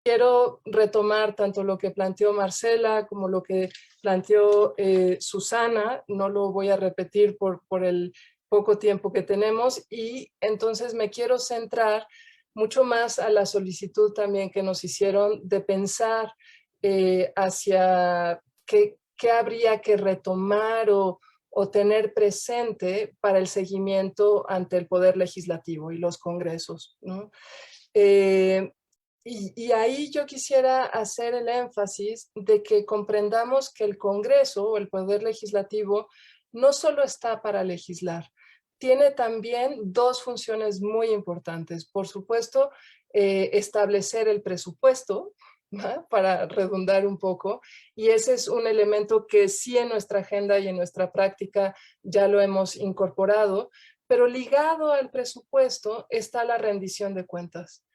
quiero retomar tanto lo que planteó Marcela como lo que planteó Susana. No lo voy a repetir por el poco tiempo que tenemos, y entonces me quiero centrar mucho más a la solicitud también que nos hicieron de pensar hacia qué habría que retomar o tener presente para el seguimiento ante el Poder Legislativo y los congresos, ¿no? Y ahí yo quisiera hacer el énfasis de que comprendamos que el Congreso o el Poder Legislativo no solo está para legislar, tiene también dos funciones muy importantes. Por supuesto, establecer el presupuesto, ¿no?, para redundar un poco, y ese es un elemento que sí en nuestra agenda y en nuestra práctica ya lo hemos incorporado, pero ligado al presupuesto está la rendición de cuentas.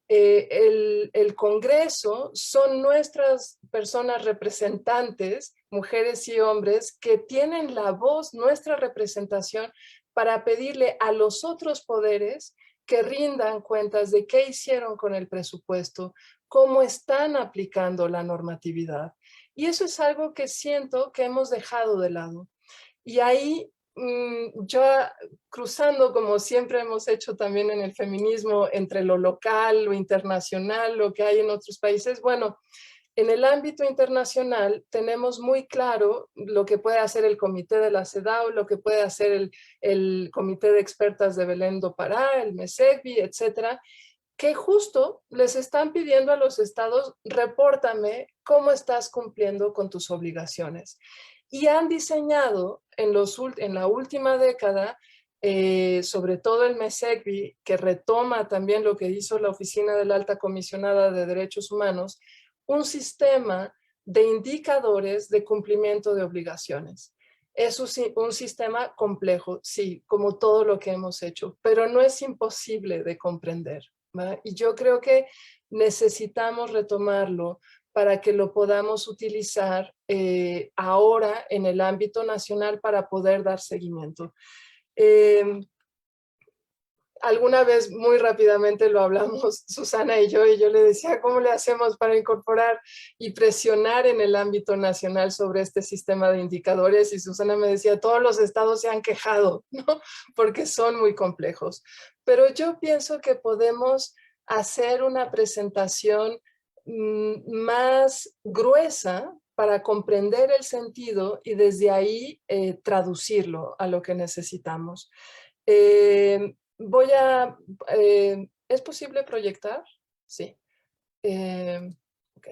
El Congreso son nuestras personas representantes, mujeres y hombres, que tienen la voz, nuestra representación, para pedirle a los otros poderes que rindan cuentas de qué hicieron con el presupuesto, cómo están aplicando la normatividad. Y eso es algo que siento que hemos dejado de lado. Y ahí yo, cruzando como siempre hemos hecho también en el feminismo, entre lo local, lo internacional, lo que hay en otros países, bueno, en el ámbito internacional tenemos muy claro lo que puede hacer el comité de la CEDAW, lo que puede hacer el comité de expertas de Belén do Pará, el MESECBI, etcétera, que justo les están pidiendo a los estados: repórtame cómo estás cumpliendo con tus obligaciones. Y han diseñado en la última década, sobre todo el MESECBI, que retoma también lo que hizo la Oficina de la Alta Comisionada de Derechos Humanos, un sistema de indicadores de cumplimiento de obligaciones. Es un sistema complejo, sí, como todo lo que hemos hecho, pero no es imposible de comprender, ¿va? Y yo creo que necesitamos retomarlo para que lo podamos utilizar ahora en el ámbito nacional para poder dar seguimiento. Alguna vez muy rápidamente lo hablamos Susana y yo le decía: ¿cómo le hacemos para incorporar y presionar en el ámbito nacional sobre este sistema de indicadores? Y Susana me decía: todos los estados se han quejado, ¿no?, porque son muy complejos. Pero yo pienso que podemos hacer una presentación más gruesa para comprender el sentido y desde ahí traducirlo a lo que necesitamos. Voy a... ¿es posible proyectar? Sí. Ok.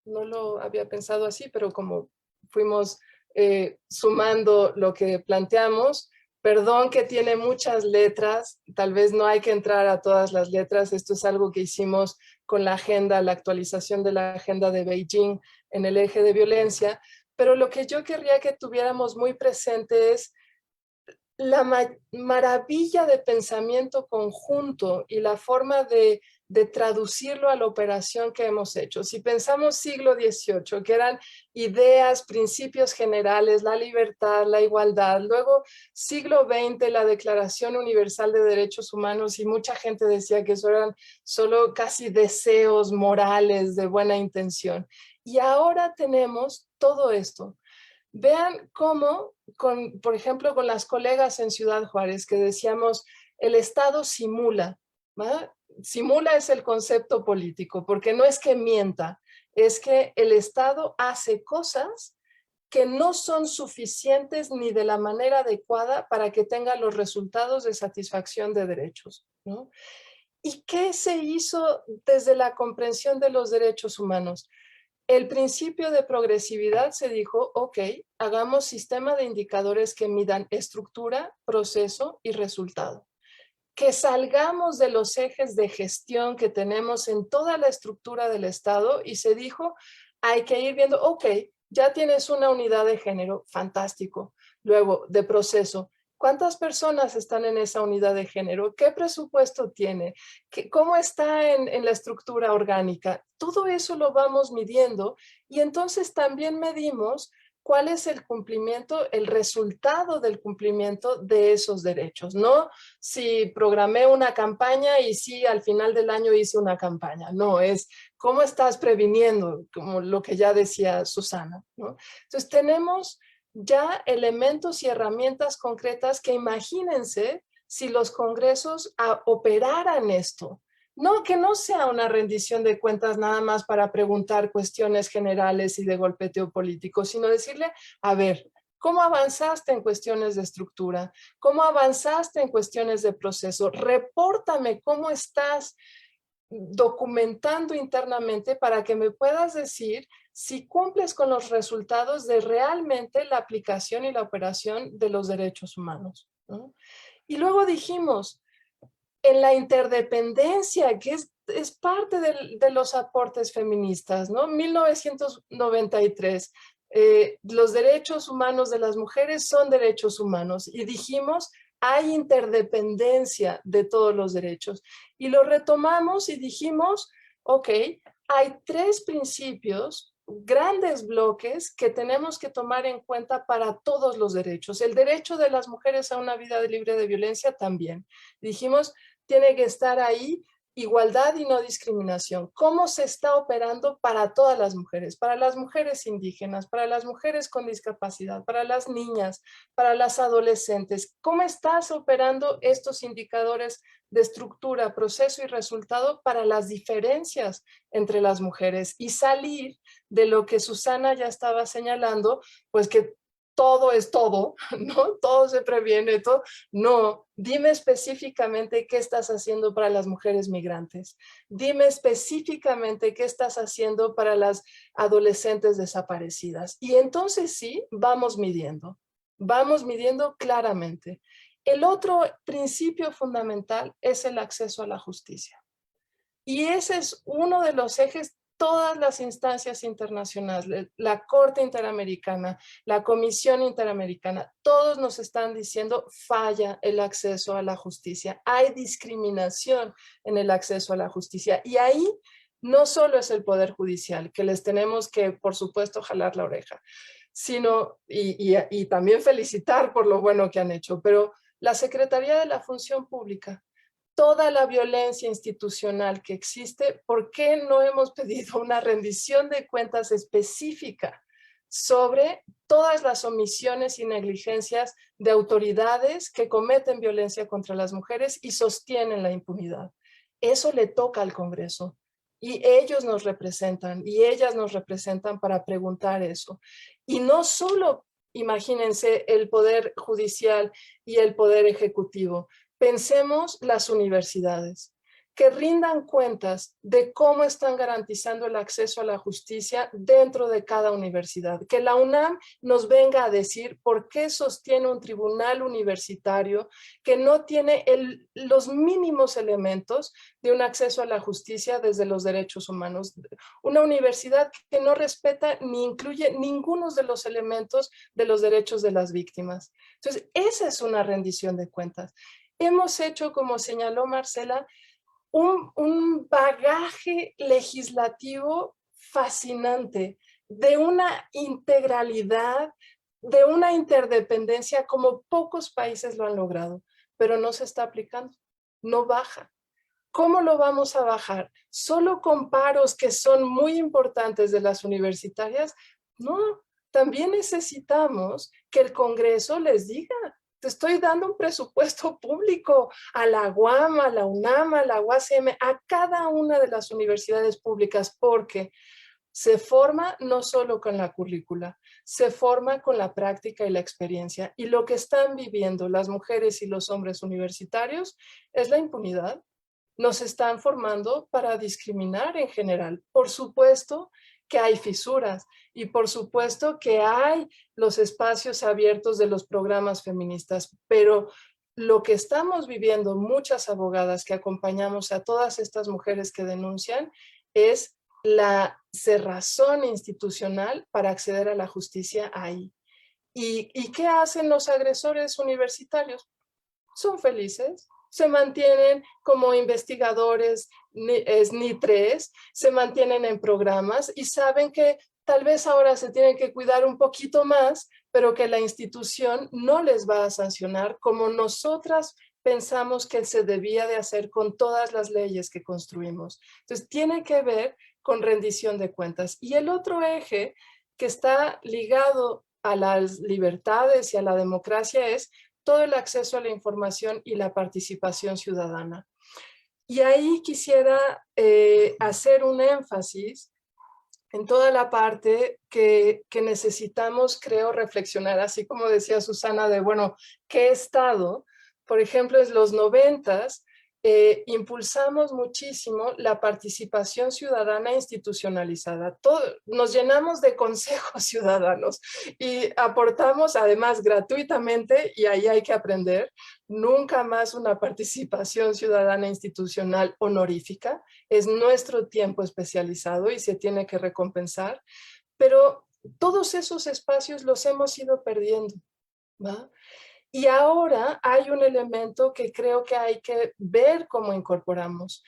No lo había pensado así, pero como fuimos sumando lo que planteamos, perdón que tiene muchas letras, tal vez no hay que entrar a todas las letras. Esto es algo que hicimos con la agenda, la actualización de la agenda de Beijing en el eje de violencia, pero lo que yo querría que tuviéramos muy presente es la maravilla de pensamiento conjunto y la forma de traducirlo a la operación que hemos hecho. Si pensamos siglo XVIII, que eran ideas, principios generales, la libertad, la igualdad, luego siglo XX, la Declaración Universal de Derechos Humanos, y mucha gente decía que eso eran solo casi deseos morales de buena intención. Y ahora tenemos todo esto. Vean cómo, por ejemplo, con las colegas en Ciudad Juárez, que decíamos: el Estado simula, ¿va? Simula es el concepto político, porque no es que mienta, es que el Estado hace cosas que no son suficientes ni de la manera adecuada para que tenga los resultados de satisfacción de derechos, ¿no? ¿Y qué se hizo desde la comprensión de los derechos humanos? El principio de progresividad se dijo: ok, hagamos sistema de indicadores que midan estructura, proceso y resultado. Que salgamos de los ejes de gestión que tenemos en toda la estructura del Estado, y se dijo: hay que ir viendo, ok, ya tienes una unidad de género, fantástico. Luego, de proceso, ¿Cuántas personas están en esa unidad de género? ¿Qué presupuesto tiene? ¿Cómo está en la estructura orgánica? Todo eso lo vamos midiendo y entonces también medimos cuál es el cumplimiento, el resultado del cumplimiento de esos derechos. No si programé una campaña y si al final del año hice una campaña. No, es cómo estás previniendo, como lo que ya decía Susana, ¿no? Entonces tenemos ya elementos y herramientas concretas que imagínense si los congresos operaran esto. No, que no sea una rendición de cuentas nada más para preguntar cuestiones generales y de golpeteo político, sino decirle, a ver, ¿cómo avanzaste en cuestiones de estructura? ¿Cómo avanzaste en cuestiones de proceso? Repórtame cómo estás documentando internamente para que me puedas decir si cumples con los resultados de realmente la aplicación y la operación de los derechos humanos, ¿no? Y luego dijimos, en la interdependencia, que es parte de los aportes feministas, ¿no? 1993, los derechos humanos de las mujeres son derechos humanos y dijimos, hay interdependencia de todos los derechos. Y lo retomamos y dijimos, ok, hay 3 principios, grandes bloques que tenemos que tomar en cuenta para todos los derechos. El derecho de las mujeres a una vida libre de violencia también. Dijimos, tiene que estar ahí igualdad y no discriminación. ¿Cómo se está operando para todas las mujeres indígenas, para las mujeres con discapacidad, para las niñas, para las adolescentes? ¿Cómo estás operando estos indicadores de estructura, proceso y resultado para las diferencias entre las mujeres? Y salir de lo que Susana ya estaba señalando, pues que todo es todo, ¿no? Todo se previene, todo. No, dime específicamente qué estás haciendo para las mujeres migrantes. Dime específicamente qué estás haciendo para las adolescentes desaparecidas. Y entonces sí, vamos midiendo claramente. El otro principio fundamental es el acceso a la justicia. Y ese es uno de los ejes. Todas las instancias internacionales, la Corte Interamericana, la Comisión Interamericana, todos nos están diciendo falla el acceso a la justicia. Hay discriminación en el acceso a la justicia. Y ahí no solo es el Poder Judicial, que les tenemos que, por supuesto, jalar la oreja, sino, y también felicitar por lo bueno que han hecho, pero la Secretaría de la Función Pública, toda la violencia institucional que existe, ¿por qué no hemos pedido una rendición de cuentas específica sobre todas las omisiones y negligencias de autoridades que cometen violencia contra las mujeres y sostienen la impunidad? Eso le toca al Congreso y ellos nos representan y ellas nos representan para preguntar eso. Y no solo, imagínense, el Poder Judicial y el Poder Ejecutivo. Pensemos las universidades, que rindan cuentas de cómo están garantizando el acceso a la justicia dentro de cada universidad. Que la UNAM nos venga a decir por qué sostiene un tribunal universitario que no tiene los mínimos elementos de un acceso a la justicia desde los derechos humanos. Una universidad que no respeta ni incluye ninguno de los elementos de los derechos de las víctimas. Entonces, esa es una rendición de cuentas. Hemos hecho, como señaló Marcela, un bagaje legislativo fascinante, de una integralidad, de una interdependencia como pocos países lo han logrado, pero no se está aplicando, no baja. ¿Cómo lo vamos a bajar? ¿Solo con paros que son muy importantes de las universitarias? No, también necesitamos que el Congreso les diga, te estoy dando un presupuesto público a la UAM, a la UNAM, a la UASM, a cada una de las universidades públicas, porque se forma no solo con la currícula, se forma con la práctica y la experiencia. Y lo que están viviendo las mujeres y los hombres universitarios es la impunidad. Nos están formando para discriminar en general. Por supuesto que hay fisuras y por supuesto que hay los espacios abiertos de los programas feministas, pero lo que estamos viviendo muchas abogadas que acompañamos a todas estas mujeres que denuncian es la cerrazón institucional para acceder a la justicia ahí. ¿Y qué hacen los agresores universitarios? Son felices, se mantienen como investigadores SNI3, se mantienen en programas y saben que tal vez ahora se tienen que cuidar un poquito más, pero que la institución no les va a sancionar como nosotras pensamos que se debía de hacer con todas las leyes que construimos. Entonces, tiene que ver con rendición de cuentas. Y el otro eje que está ligado a las libertades y a la democracia es todo el acceso a la información y la participación ciudadana. Y ahí quisiera hacer un énfasis en toda la parte que necesitamos, creo, reflexionar, así como decía Susana, de, bueno, ¿qué estado? Por ejemplo, en los 90s impulsamos muchísimo la participación ciudadana institucionalizada. Nos llenamos de consejos ciudadanos y aportamos además gratuitamente, y ahí hay que aprender, nunca más una participación ciudadana institucional honorífica. Es nuestro tiempo especializado y se tiene que recompensar, pero todos esos espacios los hemos ido perdiendo, ¿va? Y ahora hay un elemento que creo que hay que ver cómo incorporamos.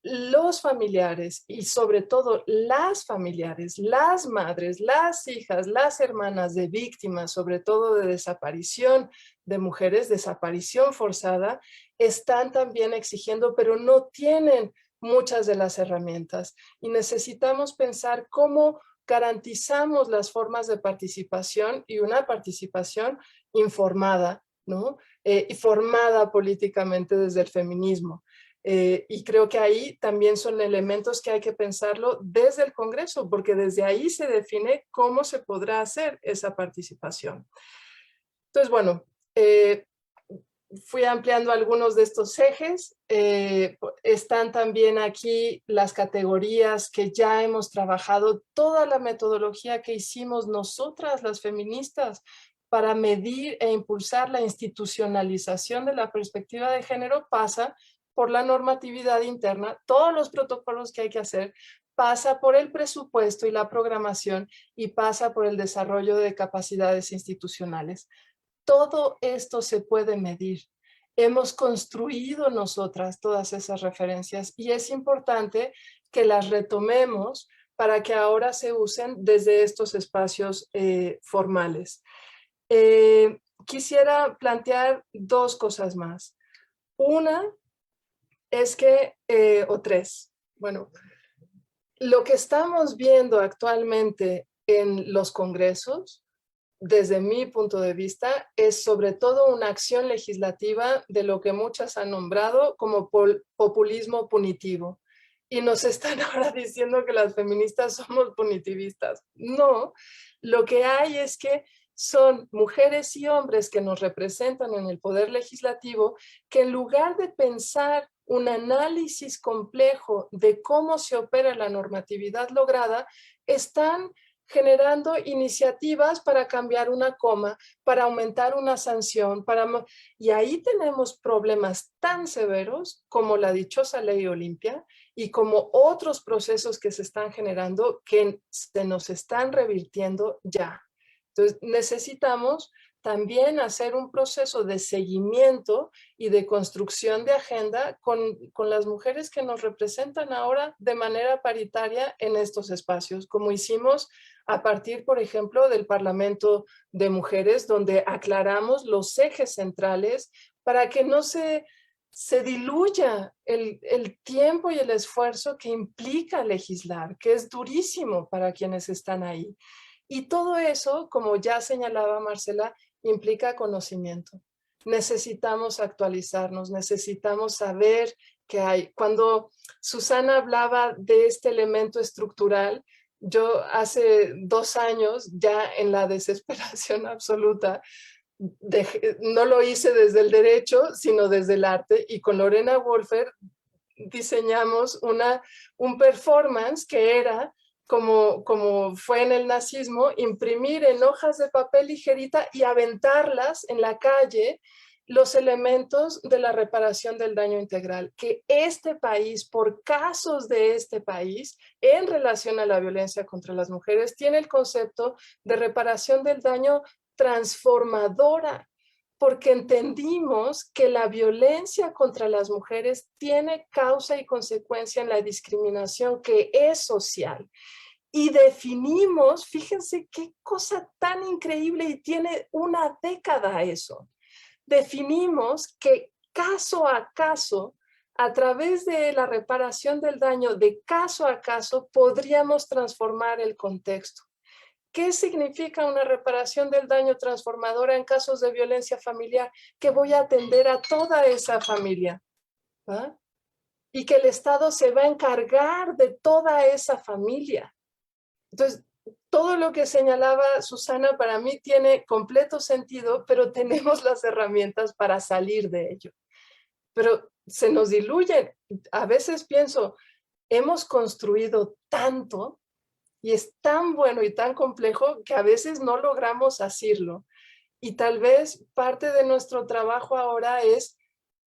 Los familiares y sobre todo las familiares, las madres, las hijas, las hermanas de víctimas, sobre todo de desaparición de mujeres, desaparición forzada, están también exigiendo, pero no tienen muchas de las herramientas y necesitamos pensar cómo garantizamos las formas de participación y una participación informada, ¿no? Y formada políticamente desde el feminismo. Y creo que ahí también son elementos que hay que pensarlo desde el Congreso, porque desde ahí se define cómo se podrá hacer esa participación. Entonces, bueno, fui ampliando algunos de estos ejes. Están también aquí las categorías que ya hemos trabajado, toda la metodología que hicimos nosotras, las feministas, para medir e impulsar la institucionalización de la perspectiva de género pasa por la normatividad interna, todos los protocolos que hay que hacer, pasa por el presupuesto y la programación y pasa por el desarrollo de capacidades institucionales. Todo esto se puede medir. Hemos construido nosotras todas esas referencias y es importante que las retomemos para que ahora se usen desde estos espacios formales. Quisiera plantear dos cosas más. Una es que, o tres, bueno, lo que estamos viendo actualmente en los congresos, desde mi punto de vista, es sobre todo una acción legislativa de lo que muchas han nombrado como populismo punitivo. Y nos están ahora diciendo que las feministas somos punitivistas. No, lo que hay es que son mujeres y hombres que nos representan en el poder legislativo que en lugar de pensar un análisis complejo de cómo se opera la normatividad lograda, están generando iniciativas para cambiar una coma, para aumentar una sanción, y ahí tenemos problemas tan severos como la dichosa ley Olimpia y como otros procesos que se están generando que se nos están revirtiendo ya. Entonces necesitamos también hacer un proceso de seguimiento y de construcción de agenda con las mujeres que nos representan ahora de manera paritaria en estos espacios, como hicimos a partir, por ejemplo, del Parlamento de Mujeres, donde aclaramos los ejes centrales para que no se diluya el tiempo y el esfuerzo que implica legislar, que es durísimo para quienes están ahí. Y todo eso, como ya señalaba Marcela, implica conocimiento. Necesitamos actualizarnos, necesitamos saber qué hay. Cuando Susana hablaba de este elemento estructural, yo hace 2 años, ya en la desesperación absoluta, no lo hice desde el derecho, sino desde el arte, y con Lorena Wolfer diseñamos un performance que era como fue en el nazismo, imprimir en hojas de papel ligerita y aventarlas en la calle los elementos de la reparación del daño integral, que este país, por casos de este país, en relación a la violencia contra las mujeres, tiene el concepto de reparación del daño transformadora, porque entendimos que la violencia contra las mujeres tiene causa y consecuencia en la discriminación que es social. Y definimos, fíjense qué cosa tan increíble, y tiene una década eso. Definimos que caso a caso, a través de la reparación del daño de caso a caso, podríamos transformar el contexto. ¿Qué significa una reparación del daño transformadora en casos de violencia familiar? Que voy a atender a toda esa familia, ¿va? Y que el Estado se va a encargar de toda esa familia. Entonces, todo lo que señalaba Susana para mí tiene completo sentido, pero tenemos las herramientas para salir de ello. Pero se nos diluyen. A veces pienso, hemos construido tanto y es tan bueno y tan complejo que a veces no logramos asirlo. Y tal vez parte de nuestro trabajo ahora es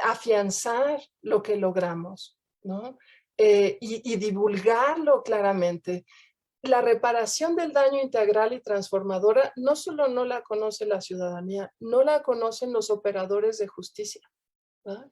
afianzar lo que logramos, ¿no? Y divulgarlo claramente. La reparación del daño integral y transformadora no solo no la conoce la ciudadanía, no la conocen los operadores de justicia, ¿verdad?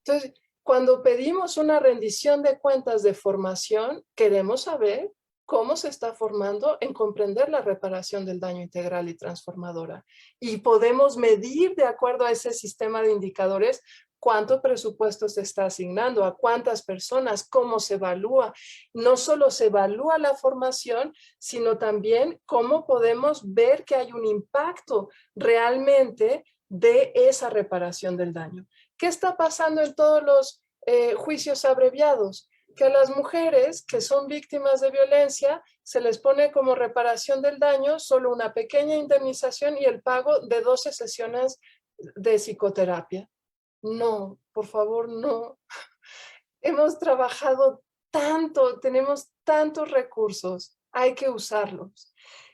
Entonces, cuando pedimos una rendición de cuentas de formación, queremos saber cómo se está formando en comprender la reparación del daño integral y transformadora. Y podemos medir de acuerdo a ese sistema de indicadores cuánto presupuesto se está asignando, a cuántas personas, cómo se evalúa. No solo se evalúa la formación, sino también cómo podemos ver que hay un impacto realmente de esa reparación del daño. ¿Qué está pasando en todos los juicios abreviados? Que a las mujeres que son víctimas de violencia se les pone como reparación del daño solo una pequeña indemnización y el pago de 12 sesiones de psicoterapia. No, por favor, no. Hemos trabajado tanto, tenemos tantos recursos, hay que usarlos.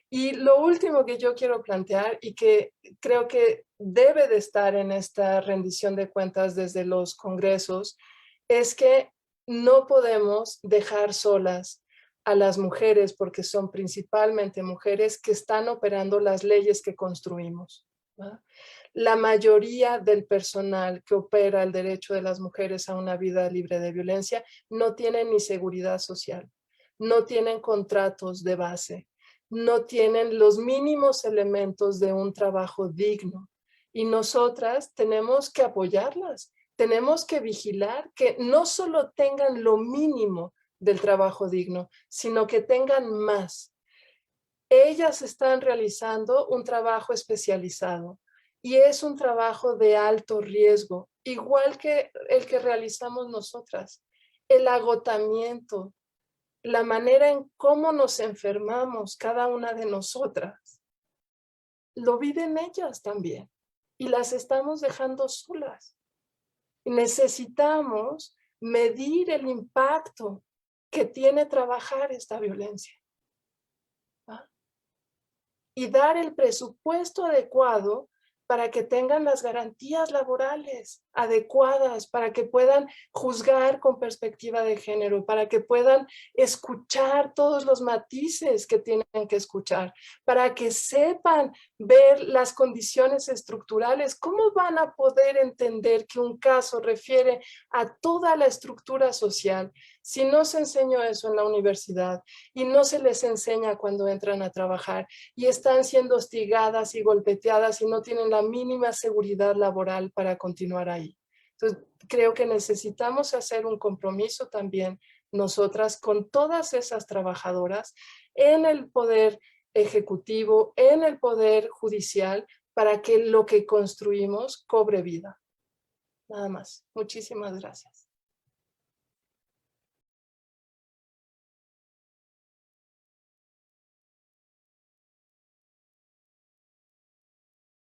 Y lo último que yo quiero plantear y que creo que debe de estar en esta rendición de cuentas desde los congresos es que no podemos dejar solas a las mujeres, porque son principalmente mujeres que están operando las leyes que construimos, ¿va? La mayoría del personal que opera el derecho de las mujeres a una vida libre de violencia no tienen ni seguridad social, no tienen contratos de base, no tienen los mínimos elementos de un trabajo digno. Y nosotras tenemos que apoyarlas, tenemos que vigilar que no solo tengan lo mínimo del trabajo digno, sino que tengan más. Ellas están realizando un trabajo especializado y es un trabajo de alto riesgo, igual que el que realizamos nosotras. El agotamiento, la manera en cómo nos enfermamos cada una de nosotras, lo viven ellas también y las estamos dejando solas. Necesitamos medir el impacto que tiene trabajar esta violencia, ¿va? Y dar el presupuesto adecuado para que tengan las garantías laborales adecuadas, para que puedan juzgar con perspectiva de género, para que puedan escuchar todos los matices que tienen que escuchar, para que sepan ver las condiciones estructurales. ¿Cómo van a poder entender que un caso refiere a toda la estructura social si no se enseñó eso en la universidad y no se les enseña cuando entran a trabajar y están siendo hostigadas y golpeteadas y no tienen la mínima seguridad laboral para continuar ahí? Entonces, creo que necesitamos hacer un compromiso también nosotras con todas esas trabajadoras en el poder ejecutivo, en el poder judicial, para que lo que construimos cobre vida. Nada más. Muchísimas gracias.